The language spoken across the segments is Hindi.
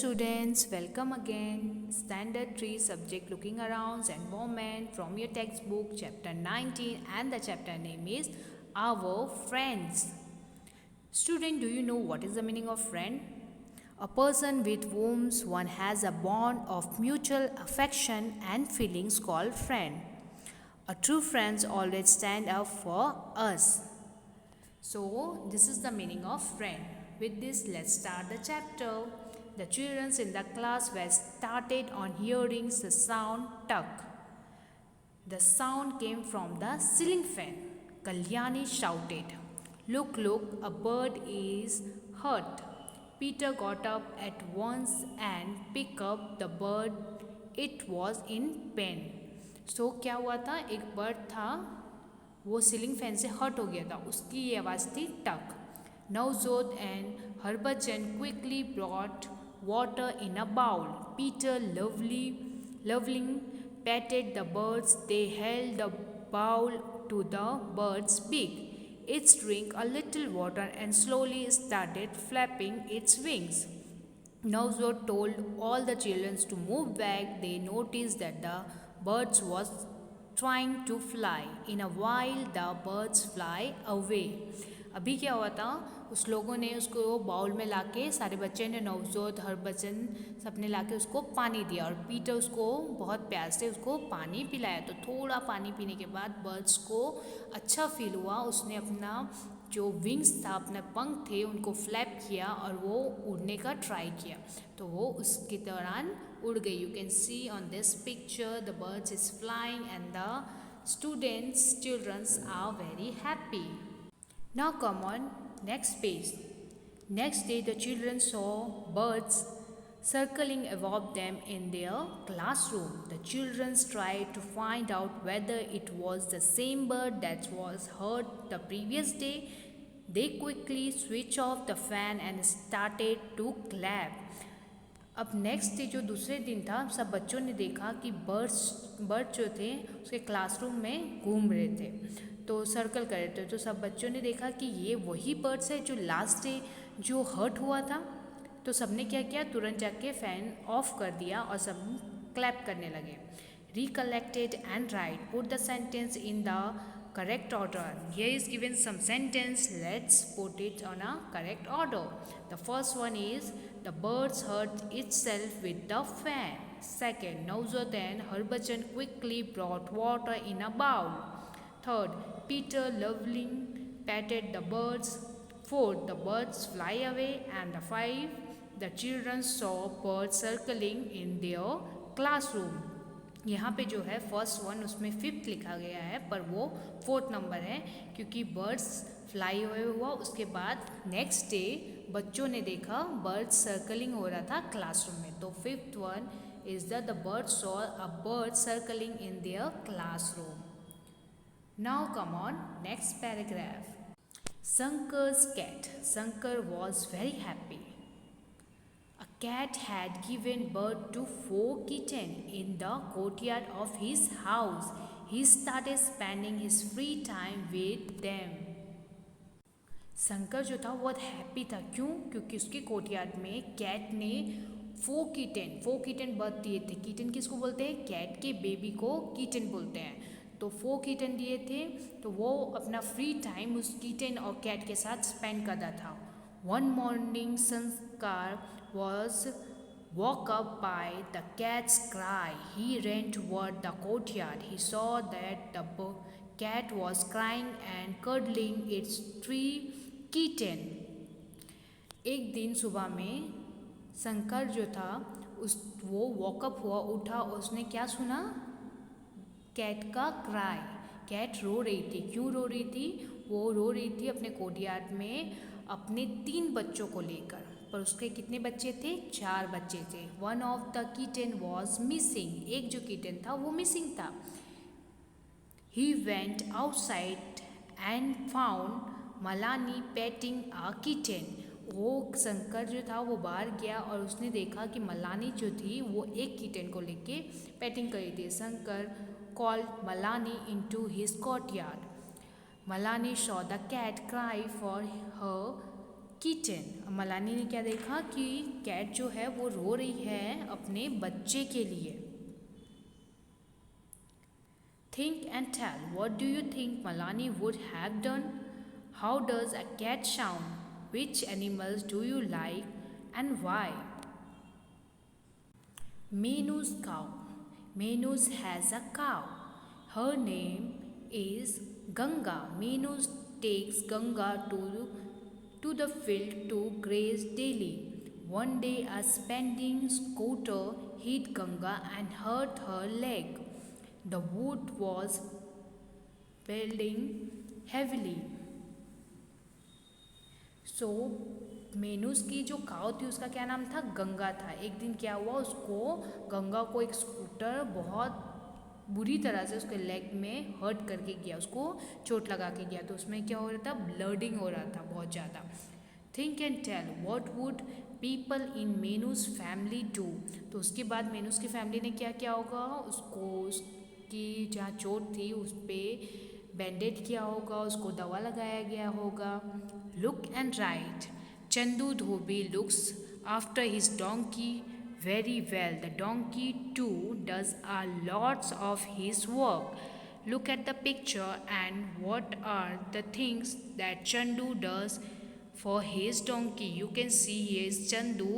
students, welcome again. Standard 3 subject looking around environment from your textbook chapter 19 and the chapter name is Our Friends. Student, do you know what is the meaning of friend? A person with whom one has a bond of mutual affection and feelings called friend. A true friends always stand up for us. So this is the meaning of friend. With this, let's start the chapter. The children in the class were started on hearing the sound tuck. The sound came from the ceiling fan. Kalyani shouted, "Look, look, a bird is hurt." Peter got up at once and picked up the bird. It was in pain. So क्या हुआ था? एक बर्ड था, वो सीलिंग फैन से हर्ट हो गया था. उसकी ये आवाज़ थी टक. Navjot and Harbhajan quickly brought water in a bowl. Peter lovingly patted the birds. They held the bowl to the bird's beak. It drank a little water and slowly started flapping its wings. Navjot told all the children to move back. They noticed that the birds was trying to fly. In a while, the birds fly away. अभी क्या हुआ था, उस लोगों ने उसको बाउल में लाके, सारे बच्चे ने, नवजोत, हरभजन, सबने लाके उसको पानी दिया और पीटर उसको बहुत प्यार से उसको पानी पिलाया. तो थोड़ा पानी पीने के बाद बर्ड्स को अच्छा फील हुआ. उसने अपना जो विंग्स था, अपने पंख थे, उनको फ्लैप किया और वो उड़ने का ट्राई किया. तो वो उसके दौरान उड़ गई. You can see on this picture the birds is flying and the students childrens are very happy. Now come on next page. Next day the children saw birds circling above them in their classroom. The children tried to find out whether it was the same bird that was heard the previous day. They quickly switched off the fan and started to clap. अब नेक्स्ट डे जो दूसरे दिन था, सब बच्चों ने देखा कि बर्ड जो थे उसके क्लासरूम में घूम रहे थे, तो सर्कल कर रहे थे. तो सब बच्चों ने देखा कि ये वही बर्ड्स है जो लास्ट डे जो हर्ट हुआ था. तो सब ने क्या किया, तुरंत जाके फ़ैन ऑफ कर दिया और सब क्लैप करने लगे. Recollected and write. Put the sentence in the correct order. Here is given some sentence. Let's put it on a correct order. The first one is the birds hurt itself with the fan. Second, Navjot and Harbhajan quickly brought water in a bowl. Third, Peter lovingly patted the birds. Fourth, the birds fly away. And the five, the children saw birds circling in their classroom. यहाँ पे जो है फर्स्ट वन उसमें फिफ्थ लिखा गया है, पर वो फोर्थ नंबर है क्योंकि बर्ड्स फ्लाई हुआ. उसके बाद नेक्स्ट डे बच्चों ने देखा बर्ड्स सर्कलिंग हो रहा था क्लासरूम में. तो fifth one is the birds saw a bird circling in their classroom. Now come on next paragraph. Shankar's cat. Shankar was very happy. A cat had given birth to 4 kittens in the courtyard of his house. He started spending his free time with them. Shankar जो था बहुत हैप्पी था. क्यों? क्योंकि उसके कोर्टयार्ड में कैट ने 4 किटन बर्थ दिए थे. किटन किसको बोलते हैं? कैट के बेबी को किटन बोलते हैं. तो 4 किटन दिए थे, तो वो अपना फ्री टाइम उस किटन और कैट के साथ स्पेंड करता था. One morning, Shankar was woke up by the cat's cry. He ran toward the courtyard. He saw that the cat was crying and cuddling its 3 kittens. एक दिन सुबह में शंकर जो था वो वॉकअप हुआ, उठा और उसने क्या सुना? कैट का क्राई. कैट रो रही थी. क्यों रो रही थी? वो रो रही थी अपने कोर्टयार्ड में अपने 3 बच्चों को लेकर. पर उसके कितने बच्चे थे? 4 बच्चे थे. One of the kitten was missing. एक जो किटन था वो मिसिंग था. He went outside and found Malani painting a kitten. वो शंकर जो था वो बाहर गया और उसने देखा कि मलानी जो थी वो एक किटन को लेके पेटिंग कर रही थी. Shankar called Malani into his courtyard. Malani saw the cat cry for her kitten. Malani ने क्या देखा कि कैट जो है वो रो रही है अपने बच्चे के लिए। Think and tell, what do you think Malani would have done? How does a cat sound? Which animals do you like and why? Menu's cow. Menu's has a cow. Her name is Ganga. Menu's takes Ganga to the field to graze daily. One day a spending scooter hit Ganga and hurt her leg. The wood was building heavily. So menus की जो काव थी उसका क्या नाम था? गंगा था। एक दिन क्या हुआ, उसको गंगा को एक स्कूटर बहुत बुरी तरह से उसके लेग में हर्ट करके गया, उसको चोट लगा के गया। तो उसमें क्या हो रहा था? ब्लडिंग हो रहा था बहुत ज़्यादा। Think and tell, what would people in Menu's family do? तो उसके बाद मेनूस की फैमिली ने क्या किया होगा? उसको उसकी जहाँ चोट थी उस पर बैंडेज किया होगा, उसको दवा लगाया गया होगा। Look and write. Chandu Dhobi looks after his donkey very well. The donkey too does a lots of his work. Look at the picture and what are the things that Chandu does for his donkey. You can see here is Chandu.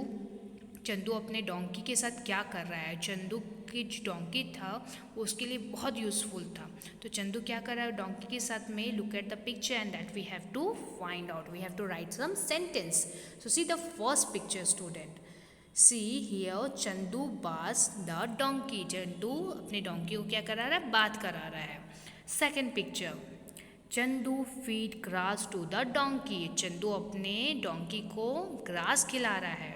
Chandu अपने डोंकी के साथ क्या कर रहा है? चंदू की जो डोंकी था वो उसके लिए बहुत यूज़फुल था। तो चंदू क्या कर रहा है डोंकी के साथ में? Look at the picture and that we have to find out, we have to write some sentence. So see the first picture student, see here Chandu was the donkey. Chandu अपने डोंकी को क्या करा रहा है? बात करा रहा है। Second picture, Chandu feed grass to the donkey. Chandu अपने डोंकी को ग्रास खिला रहा है।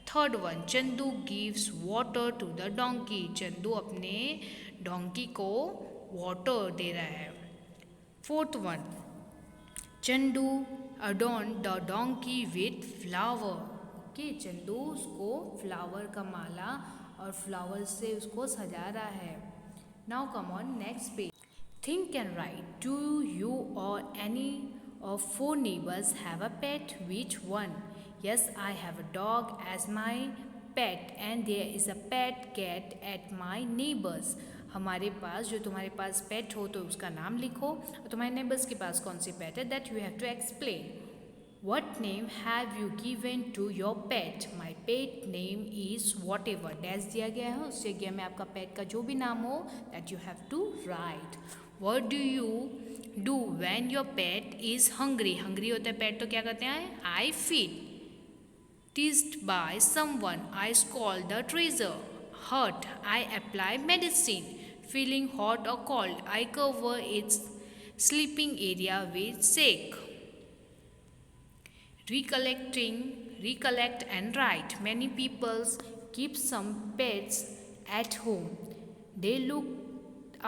Third one, Chandu gives water to the donkey. Chandu अपने डोंकी को वाटर दे रहा है। Fourth one, Chandu adorn the donkey with flower. Okay, Chandu उसको फ्लावर का माला और फ्लावर से उसको सजा रहा है। Now come on next page. Think and right, do you और any of 4 neighbors have a pet? Which one? Yes, I have a dog as my pet and there is a pet cat at my neighbors. हमारे पास, जो तुम्हारे पास पेट हो तो उसका नाम लिखो, और तुम्हारे नेबर्स के पास कौन सी पेट है that you have to explain. What name have you given to your pet? My pet name is whatever. Dash दिया गया है, उस जगह में आपका पेट का जो भी नाम हो that you have to write. What do you do when your pet is hungry? Hungry होता है पेट तो क्या करते हैं? I feed. Teased by someone, I scold the treasure. Hurt, I apply medicine. Feeling hot or cold, I cover its sleeping area with shake. Recollect and write. Many people keep some pets at home. They look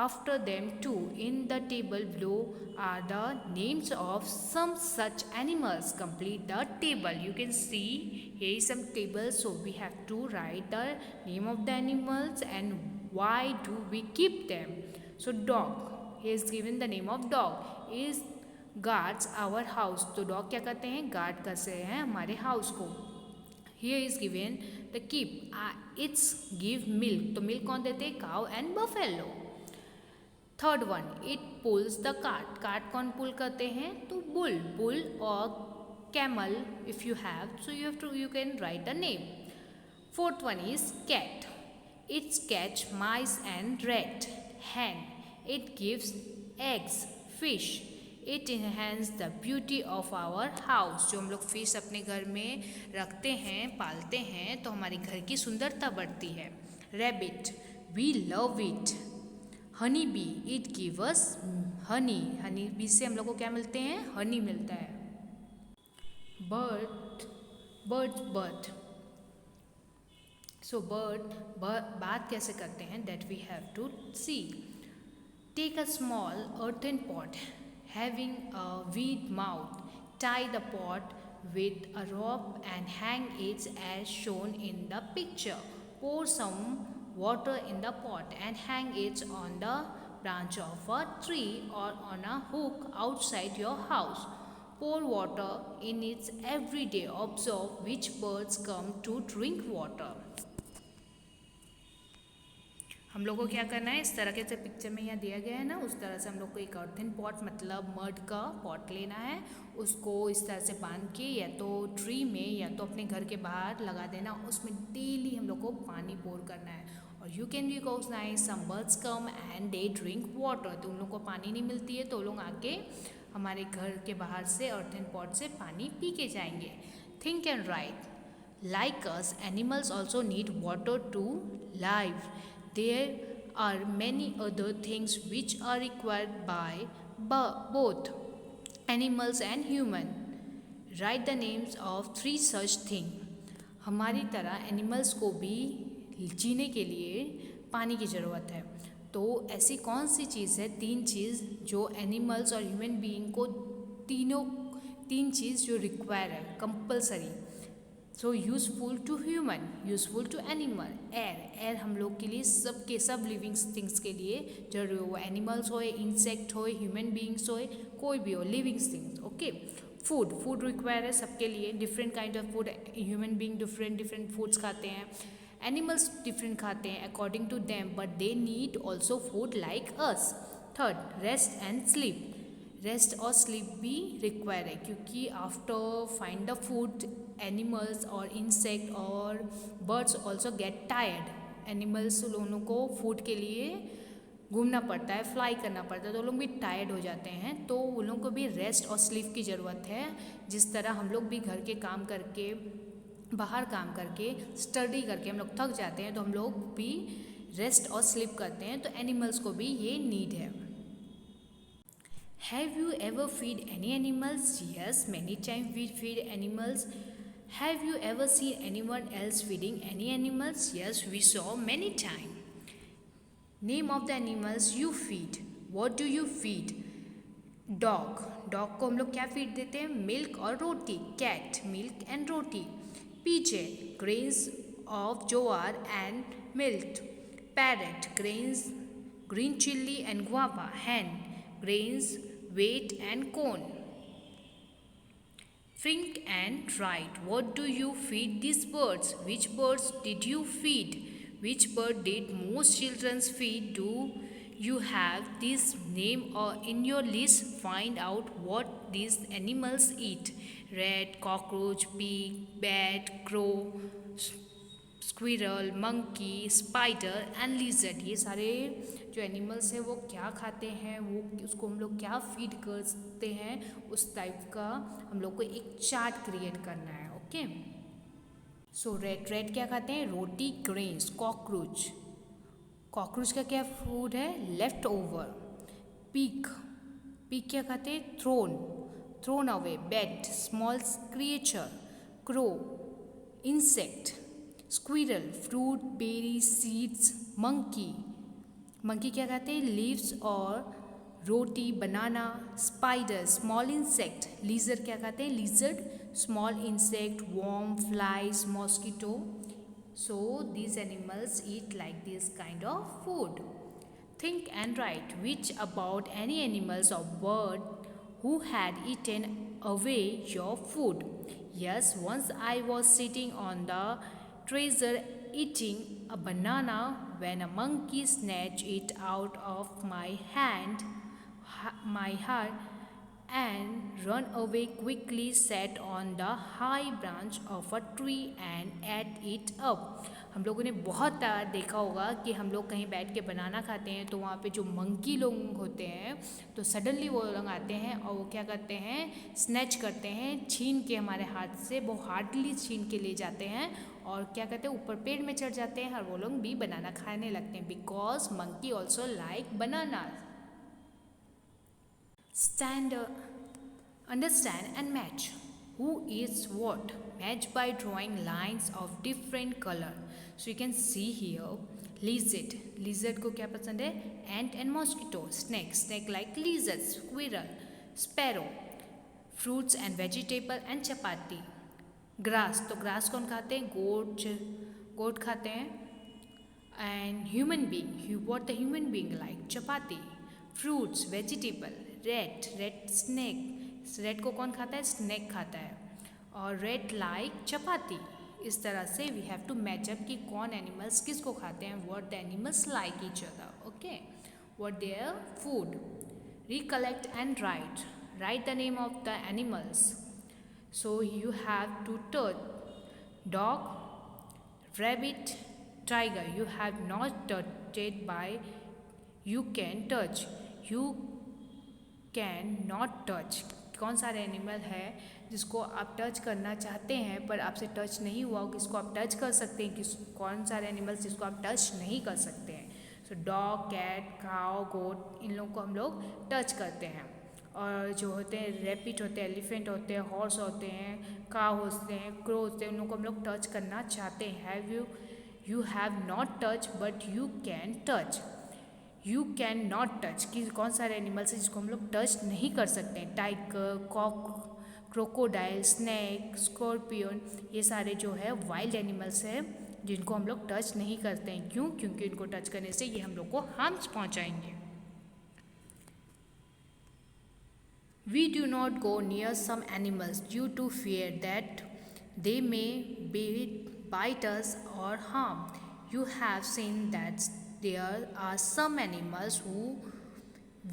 after them too. In the table below are the names of some such animals. Complete the table. You can see here is some tables, so we have to write the name of the animals and why do we keep them. So dog, here is given the name of dog is guards our house. तो dog क्या करते हैं? गार्ड करते हैं हमारे हाउस को. Here is given the keep. It's give milk. तो milk कौन देते हैं? Cow and buffalo. Third one, it pulls the cart. Cart कौन पुल करते हैं? तो बुल और camel if you have, so you can write the name. Fourth one is cat. Its catch mice and rat. Hen, it gives eggs. Fish, it enhance the beauty of our house. जो हम लोग फिश अपने घर में रखते हैं, पालते हैं, तो हमारे घर की सुंदरता बढ़ती है. Rabbit, we love it. Honey bee, it give us honey. Honey bee से हम लोग को क्या मिलते हैं? हनी मिलता है. बर्ड. सो बात कैसे करते हैं that we have to see. Take a small earthen pot having a wide mouth. Tie the pot with a rope and hang it as shown in the picture. Pour some water in the pot and hang it on the branch of a tree or on a hook outside your house. pour water in its every day. Observe which birds come to drink water. हम लोग को क्या करना है, इस तरह के जो पिक्चर में यहाँ दिया गया है ना, उस तरह से हम लोग को एक अर्थन पॉट मतलब मड का पॉट लेना है, उसको इस तरह से बांध के या तो ट्री में या तो अपने घर के बाहर लगा देना, उसमें डेली हम लोग को पानी पोर करना है। और you can recognize some birds come and they drink water, तो उन लोग को पानी नहीं मिलती है तो लोग आके हमारे घर के बाहर से अर्थन पॉट से पानी पी के जाएंगे। Think and right, like us, animals also need water to live. There are many other things which are required by both animals and human. Write the names of 3 such things. हमारी तरह एनिमल्स को भी जीने के लिए पानी की ज़रूरत है, तो ऐसी कौन सी चीज़ है, 3 चीज़ जो एनिमल्स और ह्यूमन बीइंग को तीन चीज़ जो रिक्वायर है, compulsory. So useful to human, useful to animal. Air हम लोग के लिए सब लिविंग थिंग्स के लिए जरूरी हो, वो एनिमल्स हो, इंसेक्ट हो, ह्यूमन बीइंग्स हो, कोई भी हो living things. Okay, food require है सबके लिए, different kind of food. Human being different foods खाते हैं, एनिमल्स डिफरेंट खाते हैं according to them, but they need also food like us. Third, rest and sleep. Rest और स्लीप भी रिक्वायर है, क्योंकि after find the food animals और इंसेक्ट और birds also get tired. Animals लोगों को फूड के लिए घूमना पड़ता है, फ्लाई करना पड़ता है, तो लोग भी टायर्ड हो जाते हैं, तो उन लोगों को भी रेस्ट और स्लीप की ज़रूरत है। जिस तरह हम लोग भी घर के काम करके, बाहर काम करके, स्टडी करके हम लोग थक जाते हैं, तो हम लोग भी रेस्ट और स्लीप करते हैं, तो एनिमल्स को भी ये नीड है। Have you ever feed any animals? Yes, many times we feed animals. Have you ever seen anyone else feeding any animals? Yes, we saw many times. Name of the animals you feed. What do you feed? Dog. Dog को हम लोग क्या फीड देते हैं? मिल्क और रोटी. Cat, milk and roti. Pigeon, grains of jowar and milk. Parrot, grains, green chili and guava. Hen, grains, wheat and corn. Think and write. What do you feed these birds? Which birds did you feed? Which bird did most children feed? Do you have this name or in your list? Find out what these animals eat. Rat, cockroach, pig, bat, crow, squirrel, monkey, spider and lizard. ये सारे जो एनिमल्स हैं वो क्या खाते हैं, वो उसको हम लोग क्या फीड करते हैं, उस टाइप का हम लोग को एक चार्ट क्रिएट करना है। ओके, सो रेट क्या खाते हैं? रोटी, ग्रेन्स। कॉकरोच का क्या फूड है? Left over. पीक क्या खाते हैं? Thrown away. Bat, small creature. Crow, insect. Squirrel, fruit, berry, seeds. Monkey क्या खाते हैं? लीव्स और रोटी, banana. Spider, small insect. Lizard क्या खाते हैं? Lizard, small insect, worm, flies, mosquito. So these animals eat like this kind of food. Think and write which about any animals or bird who had eaten away your food. Yes, once I was sitting on the treasure eating a banana when a monkey snatched it out of my heart, and run away quickly, sat on the high branch of a tree and ate it up. हम लोगों ने बहुत बार देखा होगा कि हम लोग कहीं बैठ के बनाना खाते हैं, तो वहाँ पे जो मंकी लोग होते हैं, तो सडनली वो लोग आते हैं और वो क्या करते हैं? स्नैच करते हैं, छीन के हमारे हाथ से, वो हार्डली छीन के ले जाते हैं और क्या करते हैं? ऊपर पेड़ में चढ़ जाते हैं और वो लोग भी बनाना खाने लगते हैं, because monkey also like banana. Understand and match. Who eats what? Match by drawing lines of different color. So you can see here, lizard को क्या पसंद है? Ant and mosquito. Snake like lizard. Squirrel, sparrow. Fruits and vegetable and chapati. Grass, तो grass कौन खाते हैं? goat खाते हैं। And human being, what the human being like? Chapati. Fruits, vegetable, rat, snake, red को कौन खाता है? स्नेक खाता है. और रेड लाइक चपाती. इस तरह से we have to match up कि कौन एनिमल्स किसको खाते हैं. What the animals like each other. Okay, what their food. Recollect and write. Write the name of the animals. So you have to touch dog, rabbit, tiger. You have not touched it by you can touch. You can not touch. कौन सारे एनिमल है जिसको आप टच करना चाहते हैं पर आपसे टच नहीं हुआ, किसको आप टच कर सकते हैं, किस कौन सारे एनिमल्स जिसको आप टच नहीं कर सकते हैं. सो डॉग, कैट, काउ, गोट, इन लोगों को हम लोग टच करते हैं. और जो होते हैं रैबिट होते हैं, एलिफेंट होते हैं, हॉर्स होते हैं, काउ होते हैं, क्रो होते हैं, उन लोगों को हम लोग टच करना चाहते हैं. You have not touch but you can touch. You can not touch कि कौन सारे एनिमल्स हैं जिसको हम लोग टच नहीं कर सकते हैं. Tiger, cock, crocodile, snake, scorpion, ये सारे जो है वाइल्ड एनिमल्स हैं जिनको हम लोग टच नहीं करते हैं. क्यों? क्योंकि इनको टच करने से ये हम लोग को हार्म्स पहुंचाएंगे. We do not go near some animals due to fear that they may bite us or harm. You have seen that there are some animals who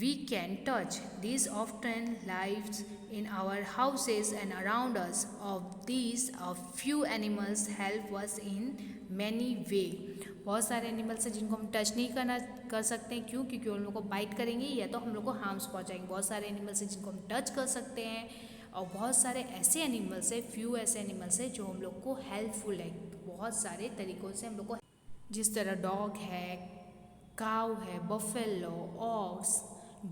we can touch. These often live in our houses and around us. Of these, a few animals help us in many way. बहुत सारे एनिमल्स हैं जिनको हम टच नहीं कर सकते हैं. क्यों? क्योंकि उन लोगों को बाइट करेंगे या तो हम लोग को हार्म्स पहुंचाएंगे. बहुत सारे एनिमल्स हैं जिनको हम टच कर सकते हैं और बहुत सारे ऐसे एनिमल्स हैं, फ्यू ऐसे एनिमल्स हैं जो हम लोग को हेल्पफुल है. बहुत सारे तरीक़ों से हम लोग को, जिस तरह डॉग है, काउ है, buffalo, ox,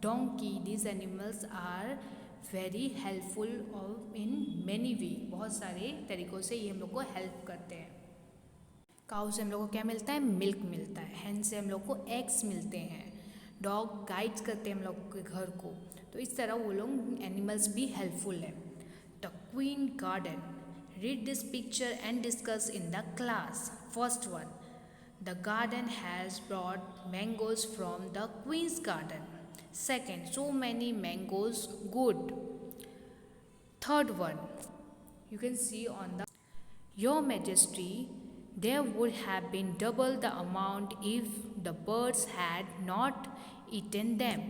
donkey. These animals are very helpful और इन मैनी वे. बहुत सारे तरीक़ों से ये हम लोग को हेल्प करते हैं. काउ से हम लोग को क्या मिलता है? मिल्क मिलता है. हैन से हम लोग को एग्स मिलते हैं. डॉग गाइड्स करते हैं हम लोग के घर को. तो इस तरह वो लोग एनिमल्स भी हेल्पफुल है. The queen garden. Read this picture and discuss in the class. First one, the garden has brought mangoes from the queen's garden. Second, so many mangoes good. Third one, you can see on the Your Majesty, there would have been double the amount if the birds had not eaten them.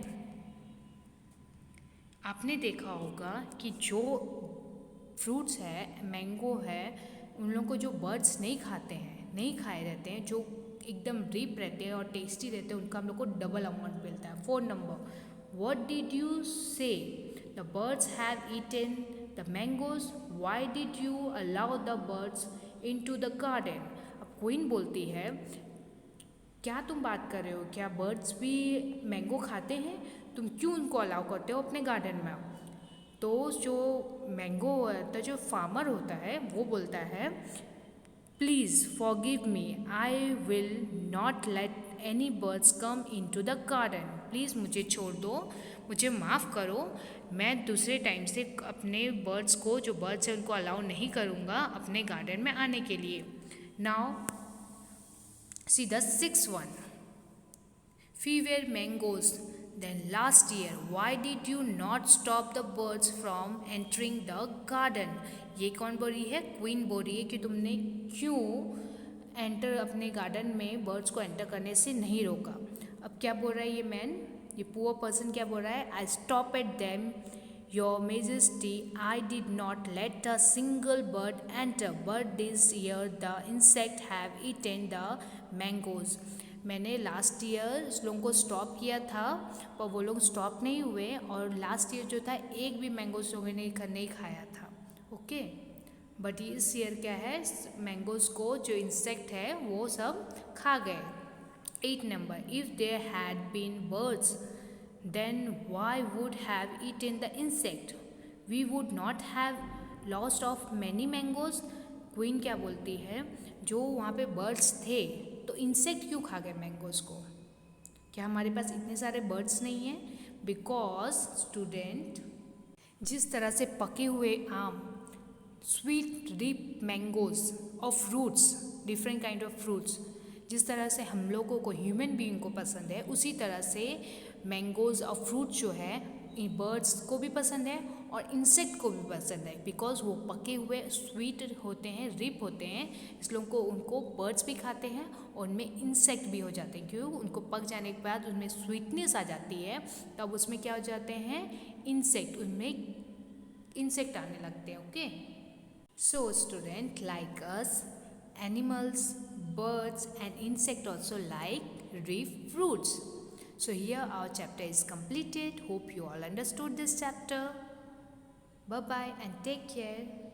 आपने देखा होगा कि जो फ्रूट्स है, मैंगो है, उन लोगों को जो बर्ड्स नहीं खाते हैं, नहीं खाए रहते हैं, जो एकदम डीप रहते हैं और टेस्टी रहते हैं, उनका हम लोग को डबल अमाउंट मिलता है. 4 number, what did you say? The birds have eaten the mangoes. Why did you allow the birds into the garden? अब क्वीन बोलती है, क्या तुम बात कर रहे हो? क्या बर्ड्स भी मैंगो खाते हैं? तुम क्यों उनको अलाउ करते हो अपने गार्डन में? तो जो मैंगो होता, जो फार्मर होता है, वो बोलता है, please forgive me, I will not let any birds come into the garden. Please मुझे छोड़ दो, मुझे माफ़ करो, मैं दूसरे टाइम से अपने बर्ड्स को, जो बर्ड्स हैं उनको अलाउ नहीं करूँगा अपने गार्डन में आने के लिए. Now see the 6th one. Fewer mangoes than last year. Why did you not stop the birds from entering the garden? ये कौन बोल रही है? क्वीन बोल रही है कि तुमने क्यों एंटर अपने गार्डन में बर्ड्स को एंटर करने से नहीं रोका. अब क्या बोल रहा है ये मैन, ये पुअर पर्सन क्या बोल रहा है? I stop at them your majesty, I did not let a single bird enter, but this year the insect have eaten the mangoes. मैंने लास्ट ईयर उस लोगों को स्टॉप किया था पर वो लोग स्टॉप नहीं हुए, और लास्ट ईयर जो था एक भी मैंगोज लोगों ने नहीं खाया था. ओके, बट इस ईयर क्या है, मैंगोज को जो इंसेक्ट है वो सब खा गए. 8 number, if there had been birds then why would have eaten the insect? We would not have lost of many mangoes. Queen क्या बोलती है, जो वहाँ पे बर्ड्स थे तो इंसेक्ट क्यों खा गए मैंगोज को? क्या हमारे पास इतने सारे बर्ड्स नहीं हैं? बिकॉज स्टूडेंट, जिस तरह से पके हुए आम, स्वीट रिप मैंगोज और fruits, different kind of fruits, जिस तरह से हम लोगों को, ह्यूमन बीइंग को पसंद है, उसी तरह से मैंगोज और फ्रूट्स जो है बर्ड्स को भी पसंद है और इंसेक्ट को भी पसंद है, बिकॉज वो पके हुए स्वीट होते हैं, रिप होते हैं, इसलिए उनको बर्ड्स भी खाते हैं और उनमें इंसेक्ट भी हो जाते हैं। क्यों? उनको पक जाने के बाद उनमें स्वीटनेस आ जाती है, तब उसमें क्या हो जाते हैं? इंसेक्ट, उनमें इंसेक्ट आने लगते हैं। Okay, so student, like us, animals, birds and insect also like reef fruits. So here our chapter is completed. Hope you all understood this chapter. Bye bye and take care.